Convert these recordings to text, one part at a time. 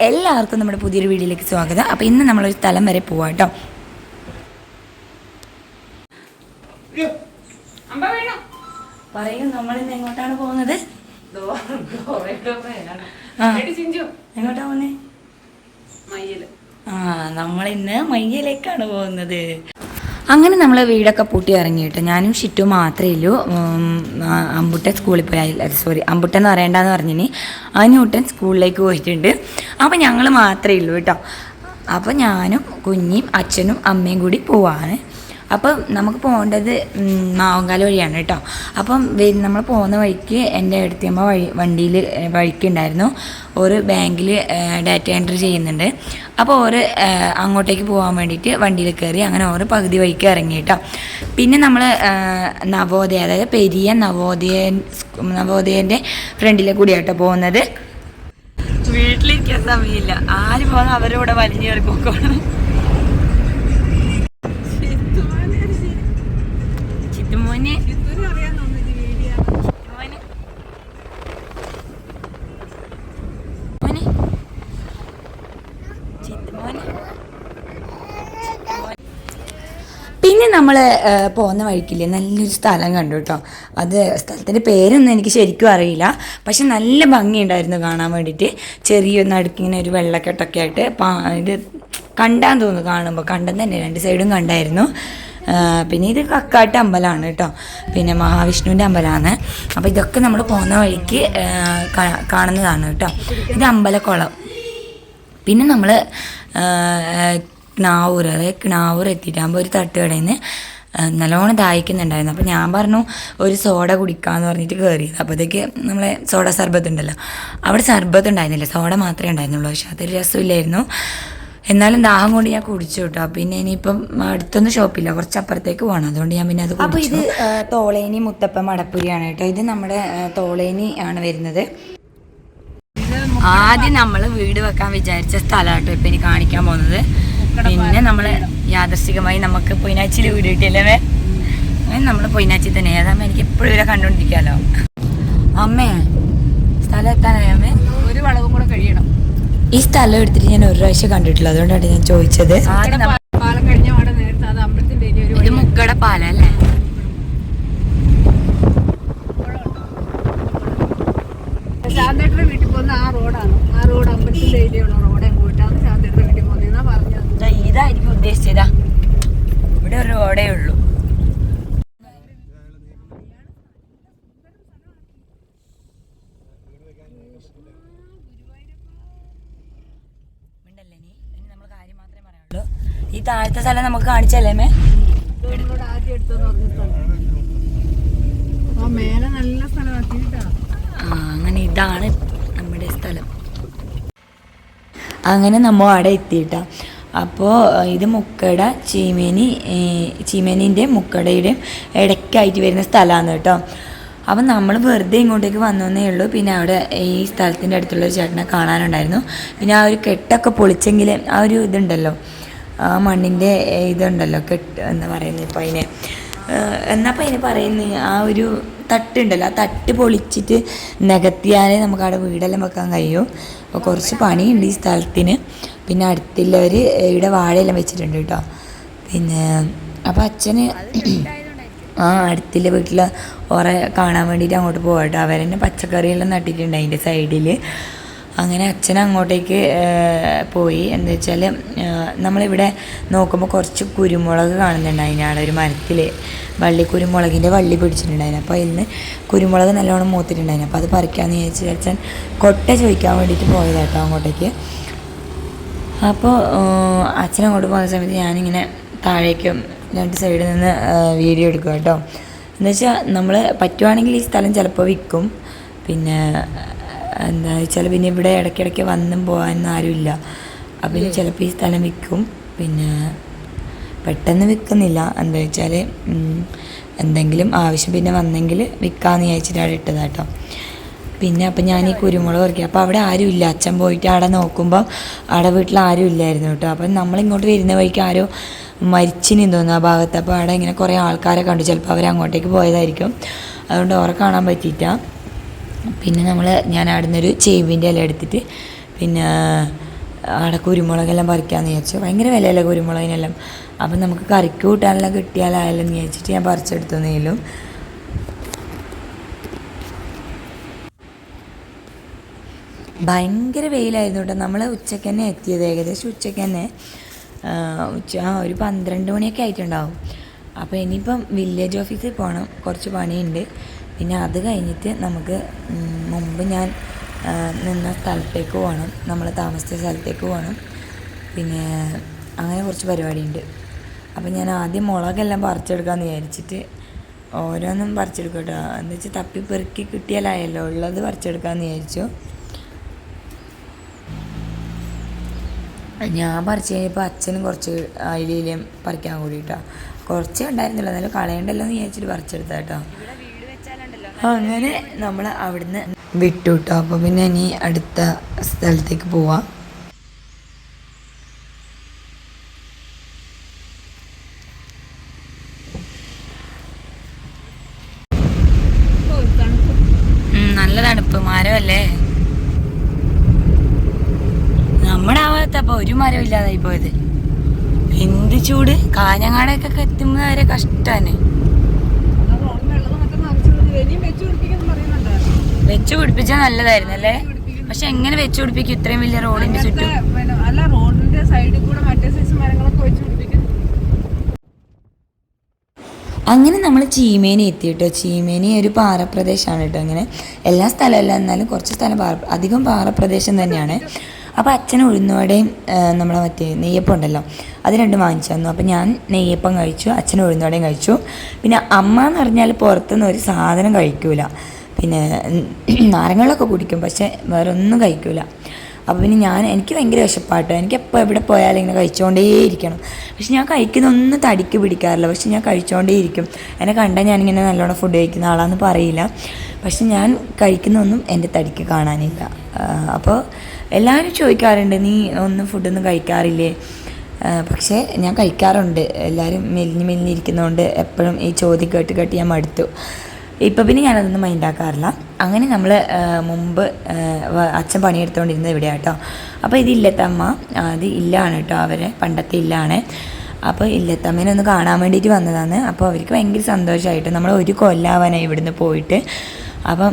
എല്ലാവർക്കും നമ്മുടെ പുതിയൊരു വീഡിയോയിലേക്ക് സ്വാഗതം. അപ്പോൾ ഇന്ന് നമ്മളൊരു സ്ഥലം വരെ പോവാം കേട്ടോ. പറയൂ, നമ്മളിന്ന് എങ്ങോട്ടാണ് പോകുന്നത്? എങ്ങോട്ടാ പോകുന്നത്? നമ്മളിന്ന് മയ്യയിലേക്കാണ് പോകുന്നത്. അങ്ങനെ നമ്മൾ വീടൊക്കെ പൂട്ടി ഇറങ്ങി കേട്ടോ. ഞാനും ഷിറ്റു മാത്രമേ ഉള്ളൂ. അമ്പുട്ടൻ സ്കൂളിൽ പോയി, അമ്പുട്ടൻ എന്ന് പറയണ്ടെന്ന് പറഞ്ഞിനി അനൂട്ടൻ സ്കൂളിലേക്ക് പോയിട്ടുണ്ട്. അപ്പോൾ ഞങ്ങൾ മാത്രമേ ഉള്ളൂ കേട്ടോ. അപ്പോൾ ഞാനും കുഞ്ഞിയും അച്ഛനും അമ്മയും കൂടി പോവാണ്. അപ്പം നമുക്ക് പോകേണ്ടത് മാവങ്കാല വഴിയാണ് കേട്ടോ. അപ്പം നമ്മൾ പോകുന്ന വഴിക്ക് എൻ്റെ അടുത്തമ്മ വണ്ടിയിൽ വഴിക്കുണ്ടായിരുന്നു. ഒരു ബാങ്കിൽ ഡാറ്റ എൻട്രി ചെയ്യുന്നുണ്ട്. അപ്പോൾ ഓര് അങ്ങോട്ടേക്ക് പോകാൻ വേണ്ടിയിട്ട് വണ്ടിയിൽ കയറി. അങ്ങനെ ഓരോ പകുതി വഴിക്ക് ഇറങ്ങി കേട്ടോ. പിന്നെ നമ്മൾ നവോദയ, അതായത് പെരിയ നവോദയൻ്റെ ഫ്രണ്ടിലെ കൂടിയാട്ടോ പോകുന്നത്. വീട്ടിലിരിക്കാൻ സമയമില്ല, ആര് പോകുന്ന അവരുടെ വലിഞ്ഞു കയറി പോക്കണം. പിന്നെ നമ്മൾ പോകുന്ന വഴിക്കില്ലേ നല്ലൊരു സ്ഥലം കണ്ടു കേട്ടോ. അത് സ്ഥലത്തിൻ്റെ പേരൊന്നും എനിക്ക് ശരിക്കും അറിയില്ല, പക്ഷെ നല്ല ഭംഗിയുണ്ടായിരുന്നു കാണാൻ വേണ്ടിയിട്ട്. ചെറിയ നടുക്കിങ്ങനെ ഒരു വെള്ളക്കെട്ടൊക്കെ ആയിട്ട് ഇത് കണ്ടാൻ തോന്നുന്നു, കാണുമ്പോൾ കണ്ടെന്ന് തന്നെ രണ്ട് സൈഡും കണ്ടായിരുന്നു. പിന്നെ ഇത് കക്കാട്ട് അമ്പലമാണ് കേട്ടോ, പിന്നെ മഹാവിഷ്ണുവിൻ്റെ അമ്പലമാണ്. അപ്പോൾ ഇതൊക്കെ നമ്മൾ പോകുന്ന വഴിക്ക് കാണുന്നതാണ് കേട്ടോ. ഇത് അമ്പലക്കുളം. പിന്നെ നമ്മൾ കിണാവൂർ എത്തിയിട്ടാകുമ്പോൾ ഒരു തട്ടുകടയിൽ നിന്ന് നല്ലോണം ദാഹിക്കുന്നുണ്ടായിരുന്നു. അപ്പോൾ ഞാൻ പറഞ്ഞു ഒരു സോഡ കുടിക്കാമെന്ന് പറഞ്ഞിട്ട് കയറിയത്. അപ്പോഴത്തേക്ക് നമ്മളെ സോഡ സർബത്ത് ഉണ്ടല്ലോ, അവിടെ സർബത്ത് ഉണ്ടായിരുന്നില്ല, സോഡ മാത്രമേ ഉണ്ടായിരുന്നുള്ളൂ. പക്ഷെ അതൊരു രസമില്ലായിരുന്നു. എന്നാലും ദാഹം കൊണ്ട് ഞാൻ കുടിച്ചു കേട്ടോ. പിന്നെ ഇനിയിപ്പം അടുത്തൊന്നും ഷോപ്പില്ല, കുറച്ചപ്പുറത്തേക്ക് പോകണം, അതുകൊണ്ട് ഞാൻ പിന്നെ അത് കുടിച്ചു. അപ്പോൾ ഇത് തോളേനി മുത്തപ്പൻ മടപ്പുരിയാണ് കേട്ടോ. ഇത് നമ്മുടെ തോളേനി ആണ് വരുന്നത്. ആദ്യം നമ്മൾ വീട് വെക്കാൻ വിചാരിച്ച സ്ഥലം കേട്ടോ ഇപ്പം ഇനി കാണിക്കാൻ പോകുന്നത്. പിന്നെ നമ്മൾ യാദൃശ്ചികമായി നമുക്ക് പൊയിനാച്ചിയിൽ വീട് കിട്ടിയല്ലേ. നമ്മൾ പൊയിനാച്ചി തന്നെ, ഏതാകുമ്പോൾ എനിക്ക് എപ്പോഴും ഇവരെ കണ്ടുകൊണ്ടിരിക്കാമല്ലോ. അമ്മേ, സ്ഥലം എത്താനായി അമ്മേ? ഒരു വളവും കൂടെ കഴിയണം. ഈ സ്ഥലം എടുത്തിട്ട് ഞാൻ ഒരു പ്രാവശ്യം കണ്ടിട്ടില്ല, അതുകൊണ്ടാണ് ഞാൻ ചോദിച്ചത്. ഇത് മുക്കട പാലം അല്ലേ? ശാന്തേട്ടന്റെ വീട്ടിൽ പോകുന്ന ആ റോഡാണ്. ആ റോഡ് അമ്പലത്തിന്റെ ഏരിയയുള്ള റോഡേ പോയിട്ടാണ് ശാന്തേട്ടന്റെ വീട്ടിൽ പോകുന്നതെന്നാ പറഞ്ഞത്. ഇതായിരിക്കും ഉദ്ദേശിച്ചതാ. ഇവിടെ ഒരു റോഡേ ഉള്ളൂ. ഈ താഴത്തെ സ്ഥലം നമുക്ക് കാണിച്ചല്ലേ മേ? ആദ്യം എടുത്തെന്ന് പറഞ്ഞിട്ടുണ്ട്. മേലെ നല്ല സ്ഥലമാക്കിട്ടാ. അങ്ങനെ ഇതാണ് നമ്മുടെ സ്ഥലം. അങ്ങനെ നമ്മൾ അവിടെ എത്തിയിട്ടാ. അപ്പോൾ ഇത് മുക്കട ചീമേനിൻ്റെ മുക്കടയുടെയും ഇടയ്ക്കായിട്ട് വരുന്ന സ്ഥലമാണ് കേട്ടോ. അപ്പം നമ്മൾ വെറുതെ ഇങ്ങോട്ടേക്ക് വന്നേ ഉള്ളൂ. പിന്നെ അവിടെ ഈ സ്ഥലത്തിൻ്റെ അടുത്തുള്ള ഒരു ചേട്ടനെ കാണാനുണ്ടായിരുന്നു. പിന്നെ ആ ഒരു കെട്ടൊക്കെ പൊളിച്ചെങ്കിൽ ആ ഒരു ഇതുണ്ടല്ലോ, ആ മണ്ണിൻ്റെ ഇതുണ്ടല്ലോ, എന്താ പറയുന്നത് ഇപ്പോൾ അതിനെ എന്നപ്പോൾ അതിന് പറയുന്നത്, ആ ഒരു തട്ടുണ്ടല്ലോ, ആ തട്ട് പൊളിച്ചിട്ട് നികത്തിയാലേ നമുക്ക് അവിടെ വീടെല്ലാം വെക്കാൻ കഴിയും. അപ്പോൾ കുറച്ച് പണിയുണ്ട് ഈ സ്ഥലത്തിന്. പിന്നെ അടുത്തുള്ളവർ ഇവിടെ വാഴയെല്ലാം വെച്ചിട്ടുണ്ട് കേട്ടോ. പിന്നെ അപ്പോൾ അച്ഛന് അടുത്തുള്ള വീട്ടിൽ ഓറെ കാണാൻ വേണ്ടിയിട്ട് അങ്ങോട്ട് പോകാം കേട്ടോ. അവരെന്നെ പച്ചക്കറിയെല്ലാം നട്ടിട്ടുണ്ട് അതിൻ്റെ സൈഡിൽ. അങ്ങനെ അച്ഛൻ അങ്ങോട്ടേക്ക് പോയി. എന്താ വെച്ചാൽ നമ്മളിവിടെ നോക്കുമ്പോൾ കുറച്ച് കുരുമുളക് കാണുന്നുണ്ട്. അതിനാണ് ഒരു മരത്തിൽ കുരുമുളകിൻ്റെ വള്ളി പിടിച്ചിട്ടുണ്ടായിരുന്നു. അപ്പോൾ അതിൽ നിന്ന് കുരുമുളക് നല്ലോണം മൂത്തിട്ടുണ്ടായിരുന്നു. അപ്പോൾ അത് പറിക്കാമെന്ന് വിചാരിച്ച് അച്ഛൻ കൊട്ട ചോദിക്കാൻ വേണ്ടിയിട്ട് പോയതാട്ടോ അങ്ങോട്ടേക്ക്. അപ്പോൾ അച്ഛൻ അങ്ങോട്ട് പോകുന്ന സമയത്ത് ഞാനിങ്ങനെ താഴേക്കും രണ്ട് സൈഡിൽ നിന്ന് വീഡിയോ എടുക്കും കേട്ടോ. എന്ന് വെച്ചാൽ നമ്മൾ പറ്റുവാണെങ്കിൽ ഈ സ്ഥലം ചിലപ്പോൾ വിൽക്കും. പിന്നെ എന്താ വെച്ചാൽ പിന്നെ ഇവിടെ ഇടയ്ക്കിടയ്ക്ക് വന്നും പോകാനൊന്നും ആരുമില്ല. അപ്പം ചിലപ്പോൾ ഈ സ്ഥലം വിൽക്കും. പിന്നെ പെട്ടെന്ന് വിൽക്കുന്നില്ല, എന്താ വെച്ചാൽ എന്തെങ്കിലും ആവശ്യം പിന്നെ വന്നെങ്കിൽ വിൽക്കാമെന്ന് വിചാരിച്ചിട്ട് അവിടെ ഇട്ടതാട്ടോ. പിന്നെ അപ്പം ഞാൻ ഈ കുരുമുളക് പറിക്കുക. അപ്പോൾ അവിടെ ആരുമില്ല. അച്ഛൻ പോയിട്ട് അവിടെ നോക്കുമ്പോൾ അവിടെ വീട്ടിൽ ആരും ഇല്ലായിരുന്നു കേട്ടോ. അപ്പം നമ്മളിങ്ങോട്ട് വരുന്ന വഴിക്ക് ആരോ മരിച്ചിനെന്ന് തോന്നുന്നു ആ ഭാഗത്ത്. അപ്പോൾ അവിടെ ഇങ്ങനെ കുറേ ആൾക്കാരെ കണ്ടു. ചിലപ്പോൾ അവർ അങ്ങോട്ടേക്ക് പോയതായിരിക്കും, അതുകൊണ്ട് അവരെ കാണാൻ പറ്റിയിട്ടാണ്. പിന്നെ ഞാൻ അവിടെ നിന്നൊരു ചേമ്പിൻ്റെ ഇല എടുത്തിട്ട് പിന്നെ അവിടെ കുരുമുളകെല്ലാം പറിക്കാമെന്ന് വിചാരിച്ചു. ഭയങ്കര വിലയല്ലേ കുരുമുളകിനെല്ലാം. അപ്പം നമുക്ക് കറിക്ക് കൂട്ടാനെല്ലാം കിട്ടിയാലായാലും എന്ന് വിചാരിച്ചിട്ട് ഞാൻ പറിച്ചെടുത്തെന്നേലും. ഭയങ്കര വെയിലായിരുന്നു കേട്ടോ. നമ്മൾ ഉച്ചയ്ക്ക് തന്നെ എത്തിയത്, ഏകദേശം ഉച്ചയ്ക്ക് തന്നെ ഒരു 12 മണിയൊക്കെ ആയിട്ടുണ്ടാവും. അപ്പോൾ ഇനിയിപ്പം വില്ലേജ് ഓഫീസിൽ പോകണം, കുറച്ച് പണിയുണ്ട്. പിന്നെ അത് കഴിഞ്ഞിട്ട് നമുക്ക് മുമ്പ് ഞാൻ നിന്ന സ്ഥലത്തേക്ക് പോകണം, നമ്മൾ താമസിച്ച സ്ഥലത്തേക്ക് പോകണം. പിന്നെ അങ്ങനെ കുറച്ച് പരിപാടിയുണ്ട്. അപ്പം ഞാൻ ആദ്യം മുളകെല്ലാം പറിച്ചെടുക്കാമെന്ന് വിചാരിച്ചിട്ട് ഓരോന്നും പറിച്ചെടുക്കും കേട്ടോ. എന്താ വെച്ചാൽ തപ്പി പെറുക്കി കിട്ടിയാലായല്ലോ, ഉള്ളത് പറിച്ചെടുക്കാമെന്ന് വിചാരിച്ചു. ഞാൻ പറിച്ച് കഴിഞ്ഞപ്പോൾ അച്ഛനും കുറച്ച് അയിലും പറിക്കാൻ കൂടിയിട്ടോ. കുറച്ചേ ഉണ്ടായിരുന്നില്ല, എന്നാലും കളയണ്ടല്ലോ എന്ന് വിചാരിച്ചിട്ട് പറിച്ചെടുത്ത കേട്ടോ. അങ്ങനെ നമ്മൾ അവിടുന്ന് വിട്ടു കേട്ടോ. അപ്പോൾ പിന്നെ ഇനി അടുത്ത സ്ഥലത്തേക്ക് പോവാം. നല്ല തണുപ്പ്, മരമല്ലേ നമ്മുടെ ആ ഭാഗത്തപ്പോൾ ഒരു മരം ഇല്ലാതായി പോയത്. എന്ത് ചൂട്! കാഞ്ഞങ്ങാടൊക്കെ എത്തുമ്പോൾ വരെ കഷ്ടമാണ്. വെച്ച് പിടിപ്പിച്ചാൽ നല്ലതായിരുന്നു അല്ലേ? പക്ഷെ എങ്ങനെ വെച്ച് പിടിപ്പിക്കും ഇത്രയും വലിയ റോഡിന്റെ ചുറ്റും? അല്ല, റോഡിന്റെ സൈഡിൽ കൂടെ മറ്റേ സൈസ് മരങ്ങളൊക്കെ വെച്ച് പിടിപ്പിക്കും. അങ്ങനെ നമ്മൾ ചീമേനി എത്തി കേട്ടോ. ചീമേനി ഒരു പാറപ്രദേശമാണ് കേട്ടോ. ഇങ്ങനെ എല്ലാ സ്ഥലമല്ല, എന്നാലും കുറച്ച് സ്ഥലം അധികം പാറപ്രദേശം തന്നെയാണ്. അപ്പോൾ അച്ഛൻ ഉഴുന്നുവടയും നമ്മളെ മറ്റേ നെയ്യപ്പം ഉണ്ടല്ലോ, അത് രണ്ടും വാങ്ങിച്ചു തന്നു. അപ്പോൾ ഞാൻ നെയ്യപ്പം കഴിച്ചു, അച്ഛൻ ഉഴുന്നുവടയും കഴിച്ചു. പിന്നെ അമ്മ എന്ന് പറഞ്ഞാൽ പുറത്തുനിന്ന് ഒരു സാധനം കഴിക്കൂല. പിന്നെ നാരങ്ങളൊക്കെ കുടിക്കും, പക്ഷേ വേറെ ഒന്നും കഴിക്കൂല. അപ്പോൾ പിന്നെ എനിക്ക് ഭയങ്കര വിശപ്പാട്ടോ. എനിക്കെപ്പോൾ എവിടെ പോയാലും ഇങ്ങനെ കഴിച്ചുകൊണ്ടേയിരിക്കണം. പക്ഷെ ഞാൻ കഴിക്കുന്നൊന്നും തടിക്ക് പിടിക്കാറില്ല, പക്ഷെ ഞാൻ കഴിച്ചുകൊണ്ടേയിരിക്കും. എന്നെ കണ്ടാൽ ഞാനിങ്ങനെ നല്ലോണം ഫുഡ് കഴിക്കുന്ന ആളാണെന്ന് പറയില്ല, പക്ഷെ ഞാൻ കഴിക്കുന്നൊന്നും എൻ്റെ തടിക്ക് കാണാനില്ല. അപ്പോൾ എല്ലാവരും ചോദിക്കാറുണ്ട്, നീ ഒന്നും ഫുഡൊന്നും കഴിക്കാറില്ലേ? പക്ഷേ ഞാൻ കഴിക്കാറുണ്ട്. എല്ലാവരും മെലിഞ്ഞിരിക്കുന്നതുകൊണ്ട് എപ്പോഴും ഈ ചോദ്യം കേട്ട് ഞാൻ മടുത്തു. ഇപ്പം പിന്നെ ഞാനതൊന്നും മൈൻഡാക്കാറില്ല. അങ്ങനെ നമ്മൾ മുമ്പ് അച്ഛൻ പണിയെടുത്തുകൊണ്ടിരുന്നത് ഇവിടെ കേട്ടോ. അപ്പോൾ ഇത് ഇല്ലത്തമ്മ, അത് ഇല്ലാണ് കേട്ടോ, അവരെ പണ്ടത്തെ ഇല്ലാണ്. അപ്പോൾ ഇല്ലത്തമ്മേനെ ഒന്ന് കാണാൻ വേണ്ടിയിട്ട് വന്നതാണ്. അപ്പോൾ അവർക്ക് ഭയങ്കര സന്തോഷമായിട്ട്. നമ്മൾ ഒരു കൊല്ലാവാനായി ഇവിടുന്ന് പോയിട്ട്. അപ്പം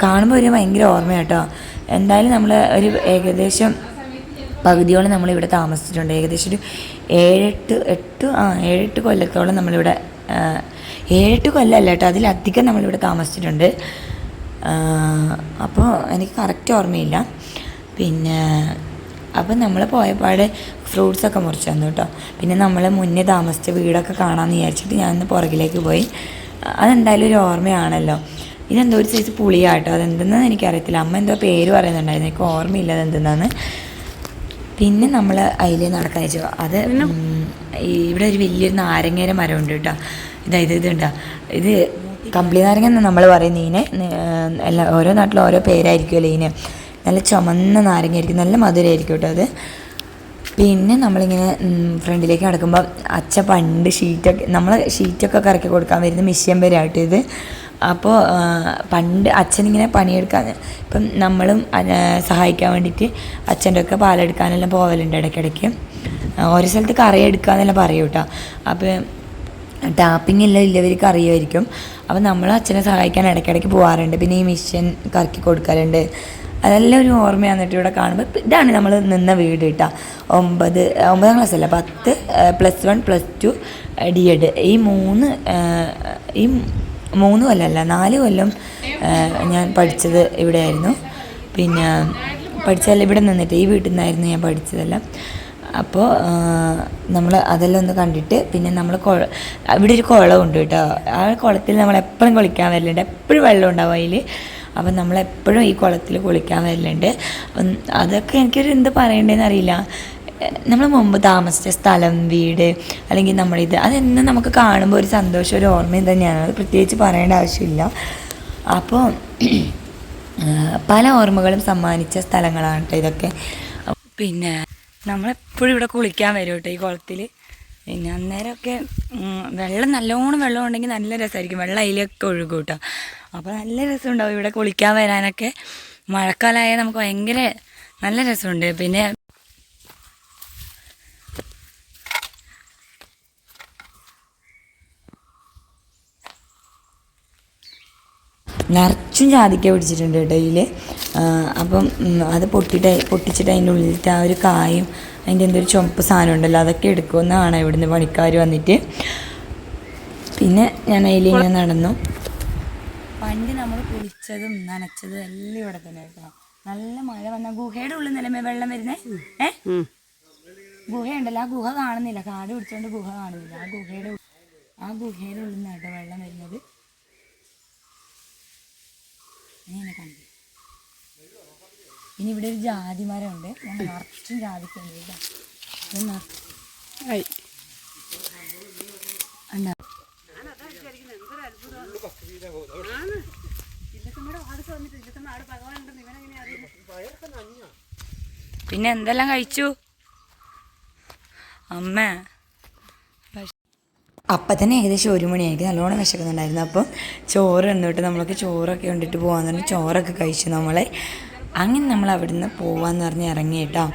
കാണുമ്പോൾ ഒരു ഭയങ്കര ഓർമ്മ കേട്ടോ. എന്തായാലും നമ്മൾ ഒരു ഏകദേശം പകുതിയോളം നമ്മളിവിടെ താമസിച്ചിട്ടുണ്ട്. ഏകദേശം ഒരു 7-8 കൊല്ലത്തോളം നമ്മളിവിടെ, 7-8 കൊല്ലമല്ല കേട്ടോ, അതിലധികം നമ്മളിവിടെ താമസിച്ചിട്ടുണ്ട്. അപ്പോൾ എനിക്ക് കറക്റ്റ് ഓർമ്മയില്ല. പിന്നെ അപ്പം നമ്മൾ പോയപാട് ഫ്രൂട്ട്സൊക്കെ മുറിച്ച് തന്നു കേട്ടോ. പിന്നെ നമ്മൾ മുന്നേ താമസിച്ച വീടൊക്കെ കാണാമെന്ന് വിചാരിച്ചിട്ട് ഞാനിന്ന് പുറകിലേക്ക് പോയി. അതെന്തായാലും ഒരു ഓർമ്മയാണല്ലോ. ഇതെന്തോ ഒരു സൈസ് പുളിയാട്ടോ, അതെന്തെന്നാന്ന് എനിക്കറിയത്തില്ല. അമ്മ എന്തോ പേര് പറയുന്നുണ്ടായിരുന്നു, എനിക്ക് ഓർമ്മയില്ല അതെന്തെന്നാന്ന്. പിന്നെ നമ്മൾ അതിൽ നടക്കാൻ വെച്ചു. അത് ഇവിടെ ഒരു വലിയൊരു നാരങ്ങേര മരമുണ്ട് കേട്ടോ. ഇതുണ്ടോ, ഇത് കമ്പിളി നാരങ്ങ എന്ന് നമ്മൾ പറയുന്നത്. ഇതിനെ എല്ലാ ഓരോ നാട്ടിലും ഓരോ പേരായിരിക്കുമല്ലോ ഇതിന്. നല്ല ചുമന്ന നാരങ്ങയായിരിക്കും, നല്ല മധുരമായിരിക്കും കേട്ടോ അത്. പിന്നെ നമ്മളിങ്ങനെ ഫ്രണ്ടിലേക്ക് നടക്കുമ്പോൾ അച്ഛൻ പണ്ട് ഷീറ്റൊക്കെ കറക്കി കൊടുക്കാൻ വരുന്ന മിഷ്യൻ പേരായിട്ട് ഇത്. അപ്പോൾ പണ്ട് അച്ഛനിങ്ങനെ പണിയെടുക്കാൻ, ഇപ്പം നമ്മളും സഹായിക്കാൻ വേണ്ടിയിട്ട് അച്ഛൻ്റെ ഒക്കെ പാലെടുക്കാനെല്ലാം പോകലുണ്ട് ഇടയ്ക്കിടയ്ക്ക്. ഓരോ സ്ഥലത്ത് കറിയെടുക്കാന്നെല്ലാം പറയും കേട്ടോ. അപ്പോൾ ടാപ്പിംഗ് എല്ലാം ഇല്ലവർക്ക് അറിയുമായിരിക്കും. അപ്പോൾ നമ്മൾ അച്ഛനെ സഹായിക്കാൻ ഇടയ്ക്കിടയ്ക്ക് പോകാറുണ്ട്. പിന്നെ ഈ മിഷ്യൻ കറക്കി കൊടുക്കലുണ്ട്. അതെല്ലാം ഒരു ഓർമ്മയാണ് കേട്ടോ. ഇവിടെ കാണുമ്പോൾ ഇതാണ് നമ്മൾ നിന്ന വീട് കേട്ടോ. 9ാം ക്ലാസ്സല്ല, 10, +1, +2 D.Ed ഈ 3 കൊല്ലമല്ല 4 കൊല്ലം ഞാൻ പഠിച്ചത് ഇവിടെയായിരുന്നു. പിന്നെ പഠിച്ചതെല്ലാം ഇവിടെ നിന്നിട്ട് ഈ വീട്ടിൽ നിന്നായിരുന്നു ഞാൻ പഠിച്ചതെല്ലാം. അപ്പോൾ നമ്മൾ അതെല്ലാം ഒന്ന് കണ്ടിട്ട് പിന്നെ നമ്മൾ ഇവിടെ ഒരു കുളമുണ്ട് കേട്ടോ. ആ കുളത്തിൽ നമ്മളെപ്പോഴും കുളിക്കാൻ വരലുണ്ട്, എപ്പോഴും വെള്ളം ഉണ്ടാവും അതിൽ. അപ്പം നമ്മളെപ്പോഴും ഈ കുളത്തിൽ കുളിക്കാൻ വരലുണ്ട്. അതൊക്കെ എനിക്കൊരു എന്ത് പറയണ്ടതെന്ന് അറിയില്ല. നമ്മൾ മുമ്പ് താമസിച്ച സ്ഥലം, വീട്, അല്ലെങ്കിൽ നമ്മളിത്, അതെന്നും നമുക്ക് കാണുമ്പോൾ ഒരു സന്തോഷം, ഒരു ഓർമ്മയും തന്നെയാണ്. അത് പ്രത്യേകിച്ച് പറയേണ്ട ആവശ്യമില്ല. അപ്പോൾ പല ഓർമ്മകളും സമ്മാനിച്ച സ്ഥലങ്ങളാണ് കേട്ടോ ഇതൊക്കെ. പിന്നെ നമ്മളെപ്പോഴും ഇവിടെ കുളിക്കാൻ വരും കേട്ടോ ഈ കുളത്തിൽ. പിന്നെ അന്നേരമൊക്കെ നല്ലോണം വെള്ളം ഉണ്ടെങ്കിൽ നല്ല രസമായിരിക്കും. വെള്ളം അതിലൊക്കെ ഒഴുകും കേട്ടോ. അപ്പോൾ നല്ല രസമുണ്ടാവും ഇവിടെ കുളിക്കാൻ വരാനൊക്കെ. മഴക്കാലമായാൽ നമുക്ക് ഭയങ്കര നല്ല രസമുണ്ട്. പിന്നെ നിറച്ചും ജാതിക്ക പിടിച്ചിട്ടുണ്ട് കേട്ടോ ഇതിൽ. അപ്പം അത് പൊട്ടിച്ചിട്ട് അതിൻ്റെ ഉള്ളിലത്തെ ആ ഒരു കായും അതിൻ്റെ എന്തൊരു ചുമപ്പ് സാധനം ഉണ്ടല്ലോ അതൊക്കെ എടുക്കുമെന്നാണ് ഇവിടുന്ന് പണിക്കാർ വന്നിട്ട്. പിന്നെ ഞാൻ അതിലിങ്ങനെ നടന്നു. പണ്ട് നമ്മൾ കുളിച്ചതും നനച്ചതും എല്ലാം ഇവിടെ തന്നെ കേട്ടോ. നല്ല മഴ വന്നാൽ ഗുഹയുടെ ഉള്ളിൽ നിലമേ വെള്ളം വരുന്നേ. ഗുഹയുണ്ടല്ലോ, ആ ഗുഹ കാണുന്നില്ല, കാട് പിടിച്ചോണ്ട് ഗുഹ കാണുന്നില്ല. ആ ഗുഹയുടെ ഉള്ളിൽ നിന്നാണ് കേട്ടോ വെള്ളം വരുന്നത്. ഇങ്ങനെ കണ്ടു. ഇനി ഇവിടെ ഒരു ജാതി മരമുണ്ട്, ഞാൻ നിറച്ചും ജാതിക്കുണ്ട് കേട്ടോ. പിന്നെ എന്തെല്ലാം കഴിച്ചു അമ്മ? അപ്പം തന്നെ ഏകദേശം 1 മണിയായിട്ട് നല്ലോണം വിശക്കുന്നുണ്ടായിരുന്നു. അപ്പം ചോറ് എന്നിട്ട് നമ്മളൊക്കെ ചോറൊക്കെ കൊണ്ടിട്ട് പോകാമെന്ന് പറഞ്ഞ് ചോറൊക്കെ കഴിച്ചു നമ്മളെ. അങ്ങനെ നമ്മൾ അവിടുന്ന് പോവാന്ന് പറഞ്ഞ് ഇറങ്ങി കേട്ടോ.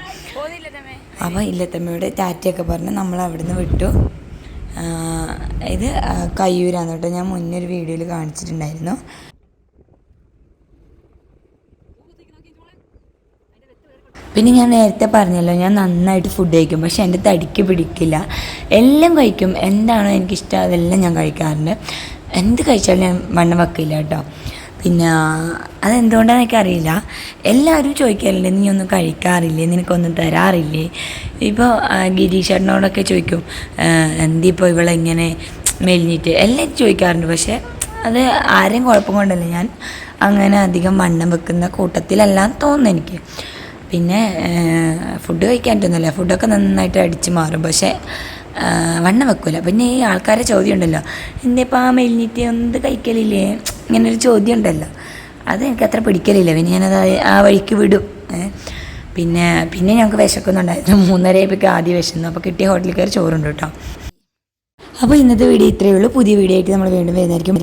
അപ്പോൾ ഇല്ലത്തമ്മയോട് ടാറ്റയൊക്കെ പറഞ്ഞ് നമ്മൾ അവിടുന്ന് വിട്ടു. ഇത് കയ്യൂരാന്ന് കേട്ടോ, ഞാൻ മുന്നേ ഒരു വീഡിയോയിൽ കാണിച്ചിട്ടുണ്ടായിരുന്നു. പിന്നെ ഞാൻ നേരത്തെ പറഞ്ഞല്ലോ ഞാൻ നന്നായിട്ട് ഫുഡ് കഴിക്കും, പക്ഷെ എൻ്റെ തടിക്ക് പിടിക്കില്ല. എല്ലാം കഴിക്കും, എന്താണോ എനിക്കിഷ്ടം അതെല്ലാം ഞാൻ കഴിക്കാറുണ്ട്. എന്ത് കഴിച്ചാലും ഞാൻ വണ്ണം വെക്കില്ല കേട്ടോ. പിന്നെ അതെന്തുകൊണ്ടാണെന്ന് എനിക്കറിയില്ല. എല്ലാവരും ചോദിക്കാറുണ്ട് നീ ഒന്നും കഴിക്കാറില്ലേ, നിനക്കൊന്നും തരാറില്ലേ. ഇപ്പോൾ ഗിരീഷേട്ടനോടൊക്കെ ചോദിക്കും എന്തിപ്പോൾ ഇവളെങ്ങനെ മെലിഞ്ഞിട്ട്, എല്ലാം ചോദിക്കാറുണ്ട്. പക്ഷേ അത് ആരെയും കുഴപ്പം കൊണ്ടല്ല, ഞാൻ അങ്ങനെ അധികം വണ്ണം വെക്കുന്ന കൂട്ടത്തിലല്ലാന്ന് തോന്നുന്നു എനിക്ക്. പിന്നെ ഫുഡ് കഴിക്കാനൊന്നുമില്ല, ഫുഡൊക്കെ നന്നായിട്ട് അടിച്ച് മാറും, പക്ഷേ വണ്ണം വെക്കില്ല. പിന്നെ ഈ ആൾക്കാരെ ചോദ്യം ഉണ്ടല്ലോ, എന്തിപ്പോൾ ആ മെലിഞ്ഞിട്ട് ഒന്നും കഴിക്കലില്ലേ, ഇങ്ങനൊരു ചോദ്യം ഉണ്ടല്ലോ, അത് എനിക്ക് അത്ര പിടിക്കലില്ല. പിന്നെ ഞാനത് ആ വഴിക്ക് വിടും. പിന്നെ ഞങ്ങൾക്ക് വിശക്കുന്നുണ്ടായിരുന്നു. 3:30 ആദ്യം വിശന്നു. അപ്പോൾ കിട്ടിയ ഹോട്ടലിൽ കയറി ചോറുണ്ട് കേട്ടോ. അപ്പോൾ ഇന്നത്തെ വീഡിയോ ഇത്രയേ ഉള്ളൂ. പുതിയ വീഡിയോ ആയിട്ട് നമ്മൾ വീണ്ടും വരുന്നതായിരിക്കും.